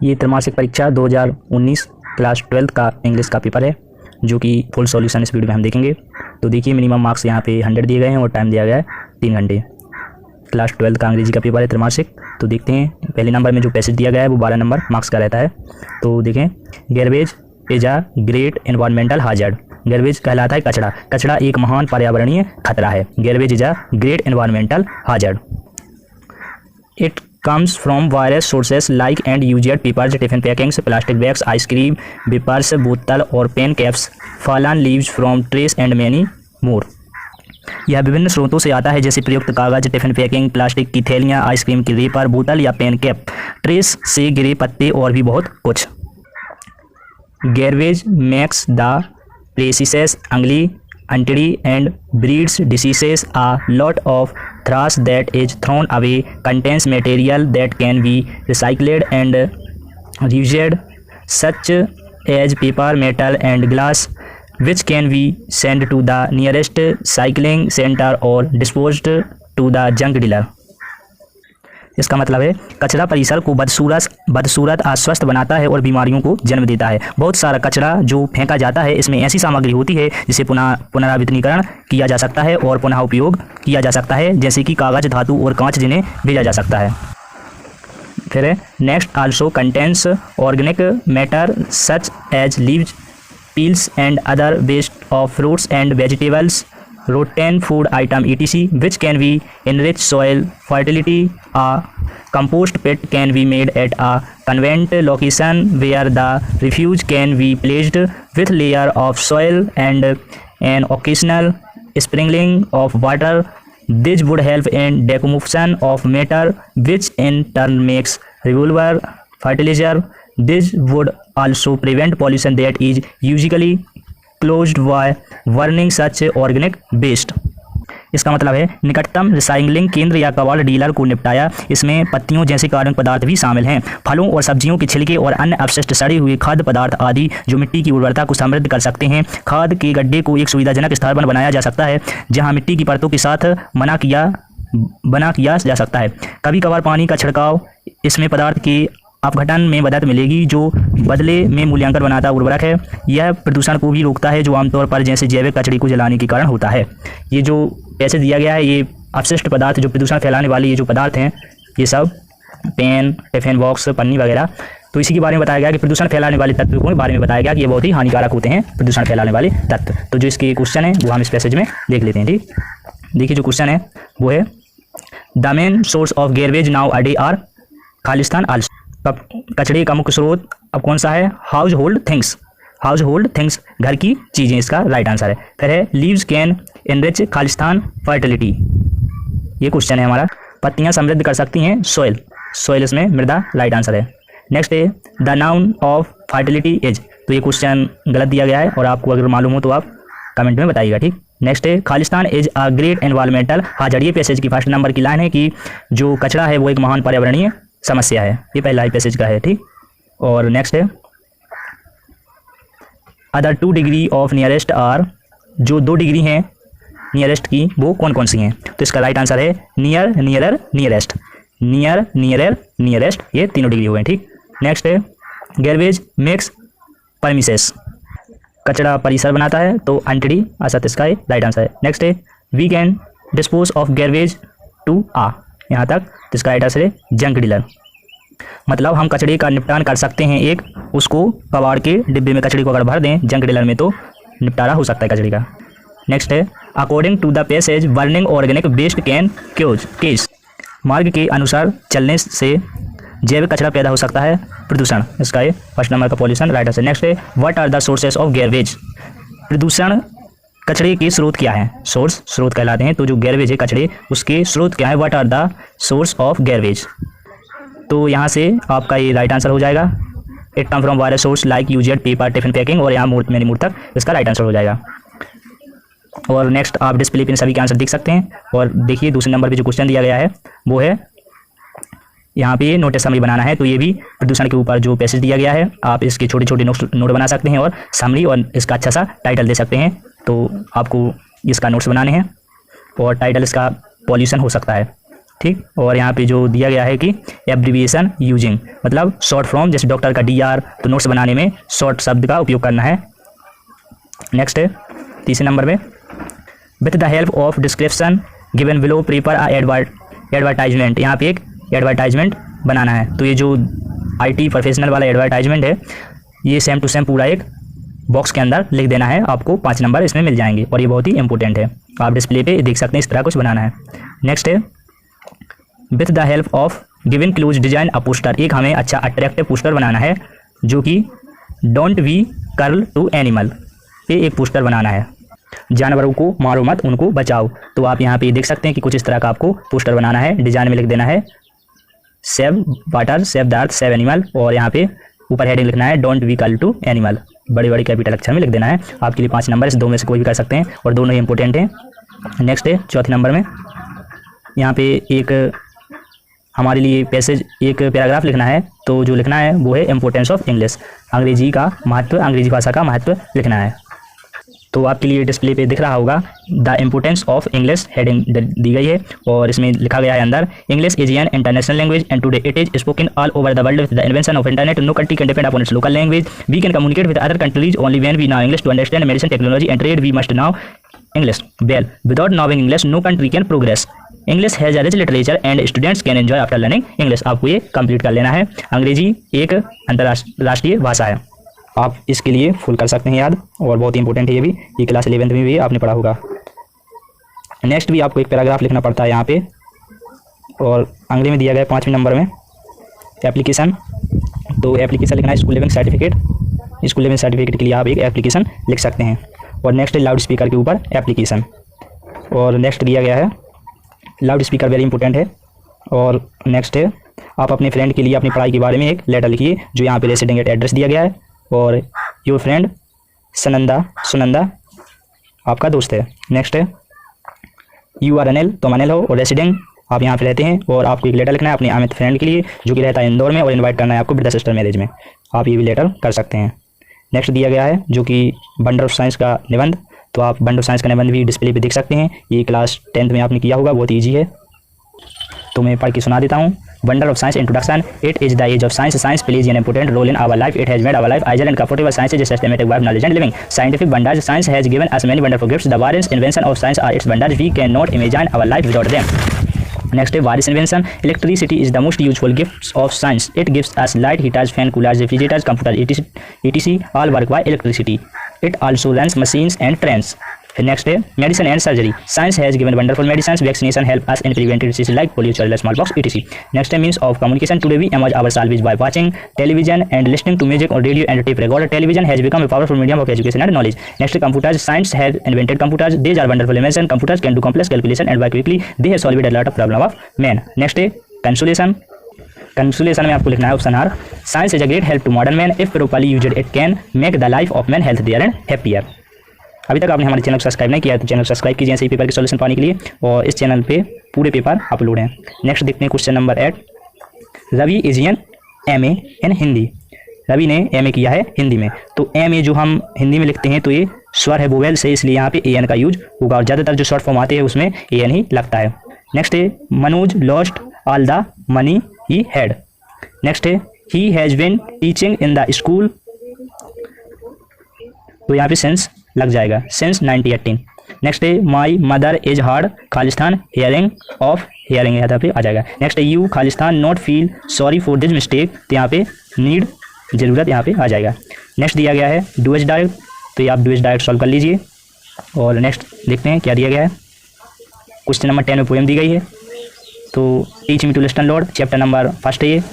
ये त्रैमासिक परीक्षा 2019 क्लास 12 का इंग्लिश का पेपर है, जो कि फुल सॉल्यूशन इस वीडियो में हम देखेंगे। तो देखिए, मिनिमम मार्क्स यहाँ पे 100 दिए गए हैं और टाइम दिया गया है 3 घंटे। क्लास 12 का अंग्रेजी का पेपर है त्रैमासिक। तो देखते हैं, पहले नंबर में जो पैसेज दिया गया है वो 12 नंबर मार्क्स का रहता है। तो देखें, garbage is a great environmental hazard. Garbage कहलाता है कचरा। कचरा एक महान पर्यावरणीय खतरा है। Garbage is a great environmental hazard. It comes from various sources like end user papers, tiffin packings, plastic bags, ice cream, wrappers, बोतल और pen caps, fallen leaves from trees and many more। यह विभिन्न स्रोतों से आता है, जैसे प्रयुक्त कागज, टिफिन पैकिंग, प्लास्टिक की थैलियाँ, आइसक्रीम की रेपर, बोतल या पेन कैप, ट्रेस से गिरे पत्ते और भी बहुत कुछ। Garbage makes the precious ugly, untidy and breeds diseases. A lot of trash that is thrown away contains material that can be recycled and reused, such as paper, metal and glass, which can be sent to the nearest recycling center or disposed to the junk dealer। इसका मतलब है, कचरा परिसर को बदसूरत अस्वस्थ बनाता है और बीमारियों को जन्म देता है। बहुत सारा कचरा जो फेंका जाता है, इसमें ऐसी सामग्री होती है जिसे पुनरावृत्तीकरण किया जा सकता है और पुनः उपयोग किया जा सकता है, जैसे कि कागज, धातु और कांच, जिन्हें भेजा जा सकता है। फिर है next, also contains organic matter such as leaves, peels and other waste of fruits and vegetables, rotten food item etc, which can be enrich soil fertility. A compost pit can be made at a convenient location where the refuse can be placed with layer of soil and an occasional sprinkling of water. This would help in decomposition of matter, which in turn makes renewable fertilizer. This would also prevent pollution that is usually closed by burning such organic waste। इसका मतलब है, निकटतम recycling केंद्र या कबाड़ dealer को निपटाया। इसमें पत्तियों जैसे कार्बनिक पदार्थ भी शामिल हैं। फलों और सब्जियों के छिलके और अन्य अवशिष्ट सड़े हुए खाद्य पदार्थ आदि जो मिट्टी की उर्वरता को समृद्ध कर सकते हैं। खाद के गड्ढे को एक सुविधाजनक स्थान पर बनाया जा सकता है, जहां मिट्टी की परतों के साथ बना किया जा सकता है। कभी कभार पानी का छिड़काव इसमें पदार्थ के अपघटन में मदद मिलेगी, जो बदले में मूल्यांकन बनाता उर्वरक है। यह प्रदूषण को भी रोकता है, जो आमतौर पर जैसे जैविक कचरे को जलाने के कारण होता है। ये जो पैसे दिया गया है, ये अपशिष्ट पदार्थ जो प्रदूषण फैलाने वाले ये जो पदार्थ हैं, ये सब पेन, टिफिन बॉक्स, पन्नी वगैरह, तो इसी के बारे में बताया गया कि प्रदूषण फैलाने वाले तत्वों के बारे में बताया गया कि ये बहुत ही हानिकारक होते हैं, प्रदूषण फैलाने वाले तत्व। तो जो इसके क्वेश्चन है वो हम इस पैसेज में देख लेते हैं। ठीक, देखिए जो क्वेश्चन है वो है, the main source of garbage now a day are खालिस्तान आल्सो। कचरे का मुख्य स्रोत अब कौन सा है? Household things. Household things, घर की चीज़ें, इसका राइट आंसर है। फिर है लीव्स कैन एनरिच खालिस्तान फर्टिलिटी, ये क्वेश्चन है हमारा। पत्तियां समृद्ध कर सकती हैं सॉइल, सॉइल इसमें मृदा, राइट आंसर है। नेक्स्ट है the noun of fertility is, तो ये क्वेश्चन गलत दिया गया है और आपको अगर मालूम हो तो आप कमेंट में बताइएगा। ठीक, नेक्स्ट है Khalistan is a great environmental hazard. ये पैसेज की फर्स्ट नंबर की लाइन है कि जो कचरा है वो एक महान पर्यावरणीय समस्या है। ये पहला ही पैसेज का है। ठीक, और नेक्स्ट है other 2 degree of nearest R, जो 2 डिग्री हैं नियरेस्ट की वो कौन कौन सी हैं? तो इसका राइट आंसर है near, nearer, nearest. Near, nearer, nearest, ये तीनों डिग्री हुए हैं। ठीक, नेक्स्ट है गार्बेज मेक्स परमिसेस, कचरा परिसर बनाता है, तो अंटिडी असत इसका राइट आंसर है। नेक्स्ट है we can dispose of garbage to आ, यहाँ तक, तो इसका राइट आंसर है जंक डीलर। मतलब हम कचरे का निपटान कर सकते हैं, एक उसको कबाड़ के डिब्बे में कचरे को अगर भर दें जंक डीलर में, तो निपटारा हो सकता है कचरे का। नेक्स्ट है according to the passage burning organic waste can cause, मार्ग के अनुसार चलने से जैविक कचरा पैदा हो सकता है, प्रदूषण, इसका ये फर्स्ट नंबर का पॉल्यूशन, राइट आंसर। नेक्स्ट है what are the sources of garbage, प्रदूषण कचरे के स्रोत क्या हैं? सोर्स, स्रोत कहलाते हैं। तो जो गार्बेज है कचरे, उसके स्रोत क्या है? What are the source of garbage, तो यहाँ से आपका ये राइट आंसर हो जाएगा। It come from various source like used paper, tiffin packing, और यहाँ मैनी मोड तक इसका राइट आंसर हो जाएगा। और नेक्स्ट आप डिस्प्ले पे सभी के आंसर देख सकते हैं। और देखिए दूसरे नंबर पे जो क्वेश्चन दिया गया है वो है, यहाँ पे नोटिस समरी बनाना है। तो ये भी प्रदूषण के ऊपर जो पैसेज दिया गया है, आप इसके छोटे छोटे नोट बना सकते हैं और समरी और इसका अच्छा सा टाइटल दे सकते हैं। तो आपको इसका नोट्स बनाने हैं और टाइटल इसका पॉल्यूशन हो सकता है। ठीक। और यहाँ पे जो दिया गया है कि एब्रीविएशन यूजिंग, मतलब शॉर्ट फॉर्म, जैसे डॉक्टर का DR, तो नोट्स बनाने में शॉर्ट शब्द का उपयोग करना है। नेक्स्ट है तीसरे नंबर में, with the help of description given below prepare a advertisement. यहाँ पे एक एडवर्टाइजमेंट बनाना है। तो ये जो IT प्रोफेशनल वाला एडवर्टाइजमेंट है, ये सेम टू सेम पूरा एक बॉक्स के अंदर लिख देना है। आपको 5 नंबर इसमें मिल जाएंगे और ये बहुत ही इंपॉर्टेंट है। आप डिस्प्ले पे देख सकते हैं, इस तरह कुछ बनाना है। नेक्स्ट है, with the help of given clues design a poster. एक हमें अच्छा अट्रैक्टिव पोस्टर बनाना है जो कि don't be cruel to animal पे एक पोस्टर बनाना है। जानवरों को मारो मत, उनको बचाओ। तो आप यहाँ पे देख सकते हैं कि कुछ इस तरह का आपको पोस्टर बनाना है। डिजाइन में लिख देना है save water, save the earth, save animal, और यहाँ पे ऊपर हेडिंग लिखना है don't be cruel to animal, बड़े बड़े कैपिटल अक्षर में लिख देना है। आपके लिए 5 नंबर, इस 2 में से कोई भी कर सकते हैं और दोनों ही इंपॉर्टेंट हैं। नेक्स्ट है चौथे नंबर में, यहाँ पे एक हमारे लिए पैसेज, एक पैराग्राफ लिखना है। तो जो लिखना है वो है इम्पोर्टेंस ऑफ इंग्लिश, अंग्रेजी का महत्व, अंग्रेजी भाषा का महत्व लिखना है। तो आपके लिए डिस्प्ले पे दिख रहा होगा the importance of English, heading दी गई है और इसमें लिखा गया है अंदर, English is an international language and today it is spoken all over the world with the invention of internet no country can depend upon its local language we can communicate with other countries only when we know English to understand medicine technology and trade we must know English well without knowing English no country can progress English has a rich literature and students can enjoy after learning English. आपको ये complete कर लेना है। अंग्रेजी एक अंतर्राष्ट्रीय भाषा है, आप इसके लिए फुल कर सकते हैं याद, और बहुत ही इंपॉर्टेंट है ये भी, ये क्लास 11th में भी आपने पढ़ा होगा। नेक्स्ट भी आपको एक पैराग्राफ लिखना पड़ता है यहाँ पे, और अंग्रेजी में दिया गया है 5वें नंबर में एप्लीकेशन। तो एप्लीकेशन लिखना है school leaving certificate, school leaving certificate के लिए आप एक एप्लीकेशन लिख सकते हैं। और नेक्स्ट है लाउड स्पीकर के ऊपर एप्लीकेशन, और नेक्स्ट दिया गया है लाउड स्पीकर, वेरी इंपॉर्टेंट है। और नेक्स्ट है आप अपने फ्रेंड के लिए अपनी पढ़ाई के बारे में एक लेटर लिखिए, जो यहाँ पे रेसिडेंट एड्रेस दिया गया है, और योर फ्रेंड सुनंदा आपका दोस्त है। नेक्स्ट है यू आर अनिल, तुम अनिल हो और रेसिडेंट आप यहाँ पे रहते हैं, और आपको एक लेटर लिखना है अपने अमित फ्रेंड के लिए जो कि रहता है इंदौर में, और इनवाइट करना है आपको ब्रदर सिस्टर मैरिज में। आप ये भी लेटर कर सकते हैं। नेक्स्ट दिया गया है जो कि वंडर ऑफ साइंस का निबंध, तो आप वंडर ऑफ साइंस का निबंध भी डिस्प्ले पे देख सकते हैं। ये क्लास 10th में आपने किया होगा, बहुत ईजी है। तो मैं पढ़ के सुना देता हूँ। Wonder of Science Introduction. It is the age of science. Science plays an important role in our life. It has made our life easier and comfortable. Science is a systematic way of knowledge and living. Scientific wonders. Science has given us many wonderful gifts. The various inventions of science are its wonders. We cannot imagine our life without them. Next, various invention. Electricity is the most useful gift of science. It gives us light, heaters, fan, coolers, refrigerators, computers, etc. All work by electricity. It also runs machines and trains. Next है medicine and surgery. Science has given wonderful medicines. Vaccination help us in preventing diseases like polio, childhood smallpox, etc. Next है means of communication. Today we amuse ourselves by watching television and listening to music on radio and tape recorder. Television has become a powerful medium of education and knowledge. Next है computers. Science has invented computers. These are wonderful inventions. Computers can do complex calculation and work quickly. They have solved a lot of problem of man. Next है consolation. Consolation में आपको लिखना है option are, science is a great help to modern man if properly used it can make the life of man healthier and happier. अभी तक आपने हमारे channel को सब्सक्राइब नहीं किया तो चैनल को सब्सक्राइब कीजिए सही पेपर के सॉल्यूशन पाने के लिए, और इस चैनल पे पूरे पेपर अपलोड हैं। नेक्स्ट देखते हैं question number 8। Ravi is an MA in Hindi. Ravi ने MA किया है हिंदी में, तो MA जो हम हिंदी में लिखते हैं तो ये स्वर है वोवेल से, इसलिए यहाँ पे AN का यूज होगा, और ज़्यादातर जो शॉर्ट फॉर्म आते हैं उसमें AN ही लगता है। नेक्स्ट है Manoj lost all the money he had. Next है he has been teaching in the school, तो यहाँ पे सेंस लग जाएगा, सेंस 1918। नेक्स्ट है my mother is hard Khalistan hearing of hearing यहाँ पे आ जाएगा। नेक्स्ट है you Khalistan not feel sorry for this mistake, तो यहाँ पे नीड ज़रूरत यहाँ पे आ जाएगा। नेक्स्ट दिया गया है डुएज डायरेक्ट, तो ये आप डुएज डायरेक्ट सॉल्व कर लीजिए। और नेक्स्ट देखते हैं क्या दिया गया है। क्वेश्चन नंबर 10 में पोएम दी गई है, तो teach me to listen lord, chapter number 1 है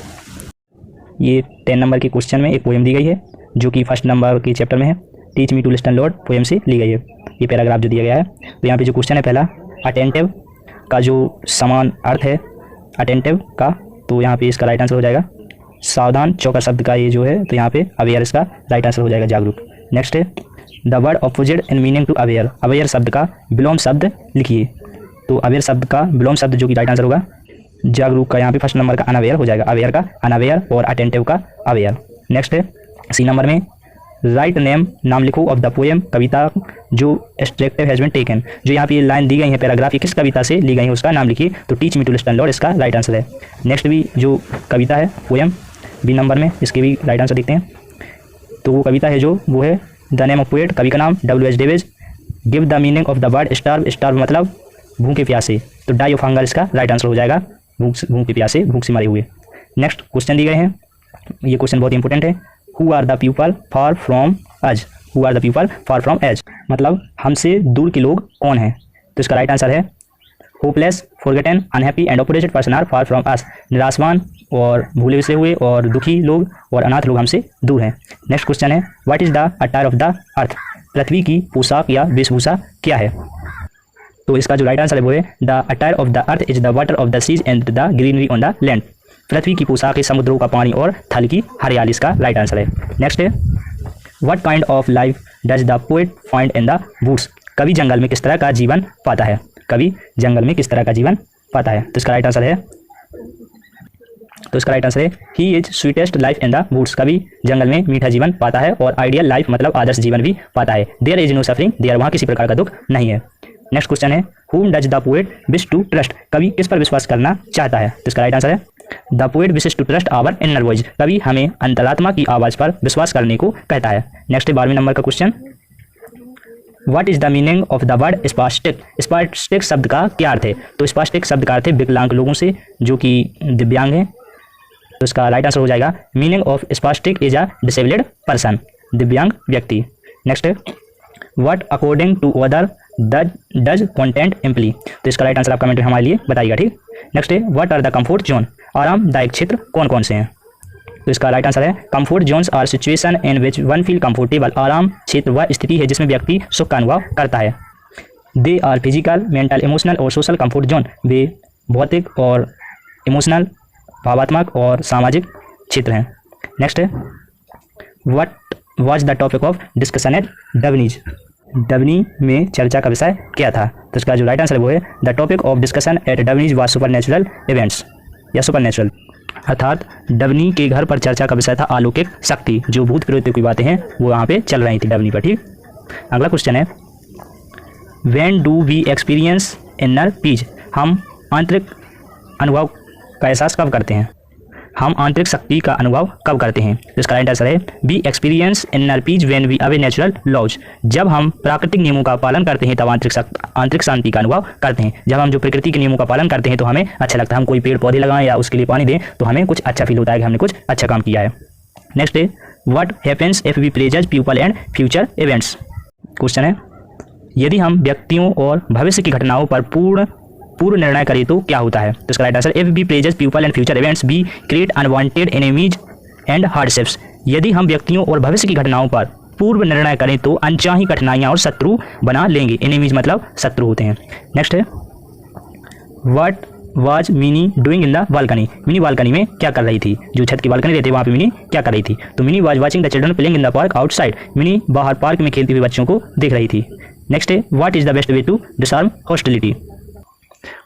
ये 10 नंबर के क्वेश्चन में एक पोएम दी गई है जो कि 1 नंबर के चैप्टर में है। Teach me to listen lord poem से ली गई है ये पैराग्राफ जो दिया गया है। तो यहाँ पे जो क्वेश्चन है पहला, अटेंटिव का जो समान अर्थ है अटेंटिव का, तो यहाँ पे इसका राइट आंसर हो जाएगा सावधान। चौका शब्द का ये जो है, तो यहाँ पे अवेयर इसका राइट आंसर हो जाएगा जागरूक। नेक्स्ट है the word opposite in meaning to aware, aware शब्द का विलोम शब्द लिखिए, तो अवेयर शब्द का विलोम शब्द जो कि राइट आंसर होगा जागरूक का, यहाँ पे 1 नंबर का अनअवेयर हो जाएगा, अवेयर का अनअवेयर और अटेंटिव का अवेयर। नेक्स्ट है सी नंबर में राइट नेम, नाम लिखो ऑफ द पोएम, कविता जो एक्सट्रैक्टिव हैज बीन टेकन, जो यहाँ पे ये लाइन दी गई है पैराग्राफ ये किस कविता से ली गई है उसका नाम लिखिए। तो teach me to listen lord इसका राइट आंसर है। नेक्स्ट भी जो कविता है पोएम बी नंबर में, इसके भी राइट आंसर देखते हैं। तो वो कविता है जो वो है द नेम ऑफ पोएट, कवि का नाम W.H. Davis. Give the meaning of the word starve, starve मतलब भूखे प्यासे, तो डाई ऑफ हंगर इसका राइट आंसर हो जाएगा, भूख के प्यासे, भूख से मरे हुए। नेक्स्ट क्वेश्चन दिए गए हैं, ये क्वेश्चन बहुत इंपॉर्टेंट है। Who are the people far from us, who are the people far from us मतलब हमसे दूर के लोग कौन हैं। तो इसका राइट आंसर है hopeless, forgotten, unhappy and opposite person are far from us, निराशवान और भूले बिसरे हुए और दुखी लोग और अनाथ लोग हमसे दूर हैं। नेक्स्ट क्वेश्चन है what is the attire of the earth, पृथ्वी की पोशाक या वेशभूषा क्या है। तो इसका जो राइट आंसर है वो है the attire of the earth is the water of the seas and the greenery on the land, पृथ्वी की पोशाक है समुद्रों का पानी और थल की हरियाली, इसका राइट आंसर है। नेक्स्ट है what kind of life does the poet find in the woods, कवि जंगल में किस तरह का जीवन पाता है, कवि जंगल में किस तरह का जीवन पाता है। तो इसका राइट आंसर है he is sweetest life in the woods, कवि जंगल में मीठा जीवन पाता है और आइडियल लाइफ मतलब आदर्श जीवन भी पाता है। There is no suffering, there वहाँ किसी प्रकार का दुख नहीं है। नेक्स्ट क्वेश्चन है whom does the poet wish to trust, कवि किस पर विश्वास करना चाहता है। तो इसका राइट आंसर है the poet wishes to trust our inner voice, कवि हमें अंतरात्मा की आवाज़ पर विश्वास करने को कहता है। नेक्स्ट 12वें नंबर का question what is the meaning of the word spastic, spastic शब्द का क्या अर्थ है। तो स्पास्टिक शब्द का अर्थ है विकलांग लोगों से जो कि दिव्यांग हैं। तो इसका राइट आंसर हो जाएगा meaning of spastic is a disabled person, दिव्यांग व्यक्ति। नेक्स्ट है what according to author does content imply, तो इसका राइट आंसर आप कमेंट में हमारे लिए बताइएगा, ठीक। नेक्स्ट है what are the comfort zone, आरामदायक क्षेत्र कौन कौन से हैं। तो इसका राइट आंसर है comfort zones are situation in which one feel comfortable, आराम क्षेत्र वह स्थिति है जिसमें व्यक्ति सुख का अनुभव करता है। They are physical, mental, emotional और सोशल कंफर्ट जोन, वे भौतिक और इमोशनल, भावात्मक और सामाजिक क्षेत्र हैं। नेक्स्ट है what was the topic of discussion at Dabney's, Dabney में चर्चा का विषय क्या था। तो इसका जो राइट आंसर है वो है the topic of discussion at Dabney's was supernatural events या सुपरनेचुरल, अर्थात डबनी के घर पर चर्चा का विषय था अलौकिक शक्ति, जो भूत प्रेतों की बातें हैं वो वहाँ पे चल रही थी डबनी पर, ठीक। अगला क्वेश्चन है when do we experience inner peace, हम आंतरिक अनुभव का एहसास कब करते हैं, हम आंतरिक शक्ति का अनुभव कब करते हैं। तो इसका राइट आंसर है we experience inner peace when we obey natural laws, जब हम प्राकृतिक नियमों का पालन करते हैं तब आंतरिक शांति का अनुभव करते हैं। जब हम जो प्रकृति के नियमों का पालन करते हैं तो हमें अच्छा लगता है, हम कोई पेड़ पौधे लगाएं या उसके लिए पानी दें तो हमें कुछ अच्छा फील होता है कि हमने कुछ अच्छा काम किया है। नेक्स्ट है what happens if we presage people and future events, question है यदि हम व्यक्तियों और भविष्य की घटनाओं पर पूर्व निर्णय करें तो क्या होता है। तो इसका right answer if we prejudge people and future events we create unwanted enemies and hardships, यदि हम व्यक्तियों और भविष्य की घटनाओं पर पूर्व निर्णय करें तो अनचाही कठिनाइयां और शत्रु बना लेंगे, एनिमीज मतलब शत्रु होते हैं। नेक्स्ट है what was mini doing in the balcony, mini balcony में क्या कर रही थी, जो छत की बालकनी रहती है वहाँ पे मिनी क्या कर रही थी। तो mini was watching the children playing in the park outside, mini बाहर पार्क में खेलते हुए बच्चों को देख रही थी। नेक्स्ट है what is the best way to disarm hostility,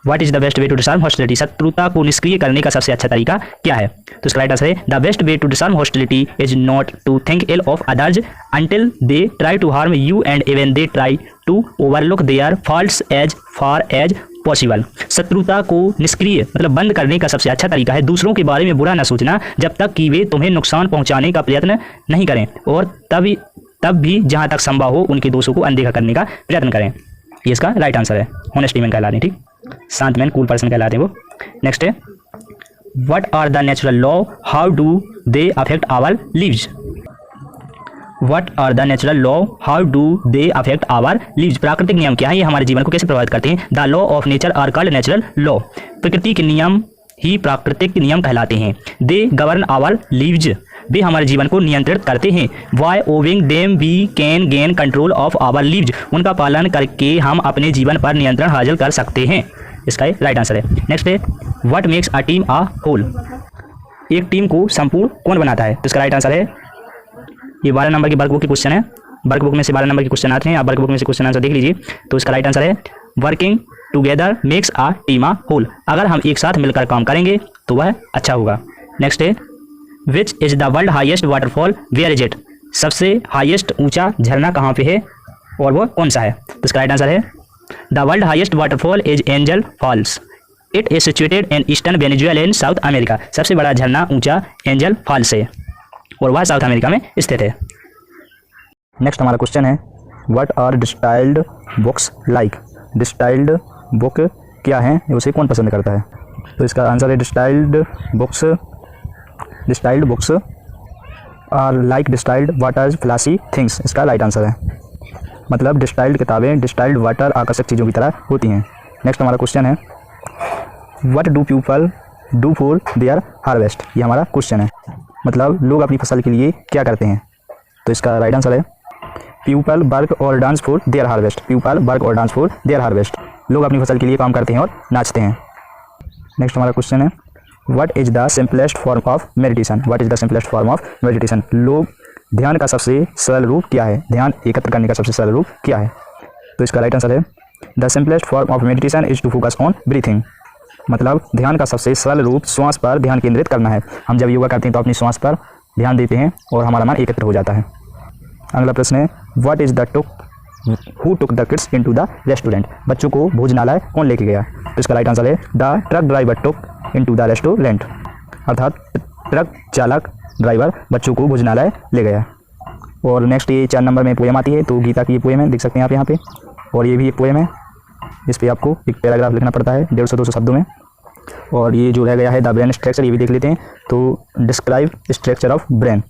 what is the best way to disarm hostility, शत्रुता को निष्क्रिय करने का सबसे अच्छा तरीका क्या है। तो इसका राइट आंसर है the best way to disarm hostility is not to think ill of others until they try to harm you and even they try to overlook their faults as far as possible, शत्रुता को निष्क्रिय मतलब बंद करने का सबसे अच्छा तरीका है दूसरों के बारे में बुरा न सोचना जब तक कि वे तुम्हें नुकसान पहुंचाने का प्रयत्न नहीं करें, और तब भी जहां तक संभव हो उनके दोषों को अनदेखा करने का प्रयत्न करें। ये इसका राइट आंसर है, ऑनेस्टी मैन कहलाते हैं, ठीक, शांत मैन, कूल पर्सन कहलाते हैं वो। नेक्स्ट है what are the natural law, how do they affect our lives, what are the natural law, how do they affect our lives, प्राकृतिक नियम क्या है, ये हमारे जीवन को कैसे प्रभावित करते हैं। The law of nature are called natural law, प्रकृति के नियम ही प्राकृतिक नियम कहलाते हैं। दे गवर्न आवर लिव्स, वे हमारे जीवन को नियंत्रित करते हैं। By obeying them we can gain control of our lives, उनका पालन करके हम अपने जीवन पर नियंत्रण हासिल कर सकते हैं। इसका राइट आंसर है। नेक्स्ट है what makes a team a whole, एक टीम को संपूर्ण कौन बनाता है। तो इसका राइट आंसर है, ये 12 नंबर की वर्कबुक की क्वेश्चन है, वर्कबुक में से 12 नंबर के क्वेश्चन आते हैं, आप वर्कबुक में से क्वेश्चन आंसर देख लीजिए। तो इसका राइट आंसर है working together makes a team a whole, अगर हम एक साथ मिलकर काम करेंगे तो वह अच्छा होगा। नेक्स्ट है which is the world highest waterfall, where is it, सबसे हाईएस्ट ऊंचा झरना कहाँ पे है और वो कौन सा है? तो इसका राइट आंसर है the world highest waterfall is Angel Falls. It is situated in eastern Venezuela and South America. सबसे बड़ा झरना ऊंचा एंजल फॉल्स है और वह साउथ अमेरिका में स्थित है। नेक्स्ट हमारा क्वेश्चन है what are distilled books like. Distilled book क्या है, उसे कौन पसंद करता है? तो इसका आंसर है distilled books are like distilled waters flashy things. इसका राइट आंसर है, मतलब डिस्टाइल्ड किताबें डिस्टाइल्ड वाटर आकर्षक चीज़ों की तरह होती हैं। नेक्स्ट हमारा क्वेश्चन है what do people do for their harvest. ये हमारा क्वेश्चन है, मतलब लोग अपनी फसल के लिए क्या करते हैं? तो इसका राइट आंसर है पीपल वर्क और dance for their harvest. People work और डांस फॉर देयर हार्वेस्ट। लोग अपनी फसल के लिए काम करते हैं और नाचते हैं। नेक्स्ट हमारा क्वेश्चन है what is the simplest form of meditation. What is the simplest form of meditation. लोग ध्यान का सबसे सरल रूप क्या है? ध्यान एकत्र करने का सबसे सरल रूप क्या है? तो इसका राइट आंसर है the simplest form of meditation is to focus on breathing. मतलब ध्यान का सबसे सरल रूप श्वास पर ध्यान केंद्रित करना है। हम जब योगा करते हैं तो अपनी श्वास पर ध्यान देते हैं और हमारा मन एकत्र हो जाता है। अगला प्रश्न है what is the who took the kids into the restaurant. बच्चों को भोजनालय कौन लेके गया? तो इसका राइट आंसर है the truck driver took into the restaurant. अर्थात ट्रक चालक ड्राइवर बच्चों को भोजनालय ले गया। और नेक्स्ट ये 4 नंबर में पोएम आती है, तो गीता की ये पोएम है, देख सकते हैं आप यहाँ पे। और ये भी एक पोएम है, इस पर आपको एक पैराग्राफ लिखना पड़ता है 150-200 शब्दों में। और ये जो रह गया है द ब्रेन स्ट्रक्चर, ये भी देख लेते हैं। तो डिस्क्राइब स्ट्रक्चर ऑफ ब्रेन,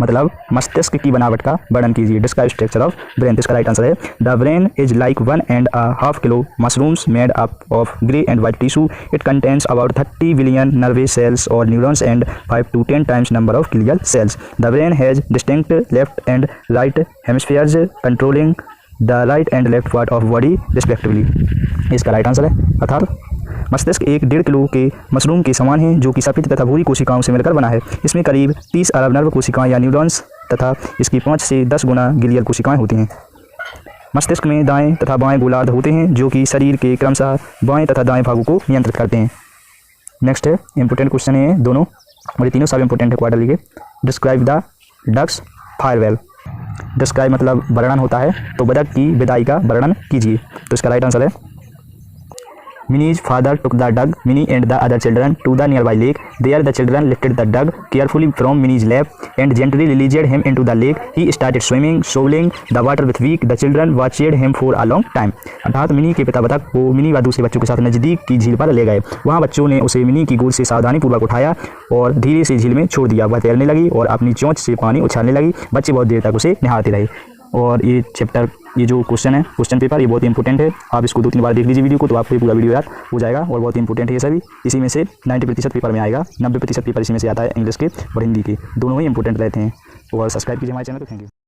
मतलब मस्तिष्क की बनावट का वर्णन कीजिए। Describe structure of brain. इसका राइट आंसर है the brain is like 1.5 kilo mushrooms made up of grey and white tissue. It contains about 30 billion nervous cells और neurons and 5 to 10 times number of glial cells. The brain has distinct left and right hemispheres controlling the right and left part of body respectively. इसका right answer है अर्थात मस्तिष्क एक 1.5 kilo के mushroom के समान है जो कि सफेद तथा भूरी कोशिकाओं से मिलकर बना है। इसमें करीब 30 अरब नर्व कोशिकाएं या न्यूरॉन्स तथा इसकी 5 से 10 गुना ग्लियल कोशिकाएं होती हैं। मस्तिष्क में दाएं तथा बाएं गोलार्ध होते हैं जो कि शरीर के क्रमशः बाएं तथा दाएं भागों को नियंत्रित करते हैं। नेक्स्ट है इंपोर्टेंट क्वेश्चन है दोनों, और ये तीनों सब इंपोर्टेंट है क्वार्टरली के। Describe the duck's farewell. Describe मतलब वर्णन होता है, तो बतख की विदाई का वर्णन कीजिए। तो इसका राइट आंसर है Minnie's father took the dog, Minnie and the other children, to the nearby lake. There the children lifted the dog carefully from Minnie's lap and gently released him into the lake. He started swimming, shoveling the water with beak. The children watched him for a long time. अर्थात mini के पिता बतख को mini व दूसरे बच्चों के साथ नज़दीक की झील पर ले गए। वहाँ बच्चों ने उसे मिनी की गोद से सावधानी पूर्वक उठाया और धीरे से झील में छोड़ दिया। वह तैरने लगी और अपनी चोंच से पानी उछालने लगी। बच्चे बहुत देर तक उसे निहारते रहे। और ये चैप्टर, ये जो क्वेश्चन है, क्वेश्चन पेपर, ये बहुत ही इंपॉर्टेंट है। आप इसको 2-3 बार देख लीजिए वीडियो को, तो आपको ये पूरा वीडियो याद हो जाएगा। और बहुत ही इंपॉर्टेंट है ये सभी। इसी में से 90% पेपर में आएगा, 90% पेपर इसी में से आता है, इंग्लिश के और हिंदी के, दोनों ही इंपॉर्टेंट रहते हैं। और सब्सक्राइब कीजिए हमारे चैनल को। Thank you.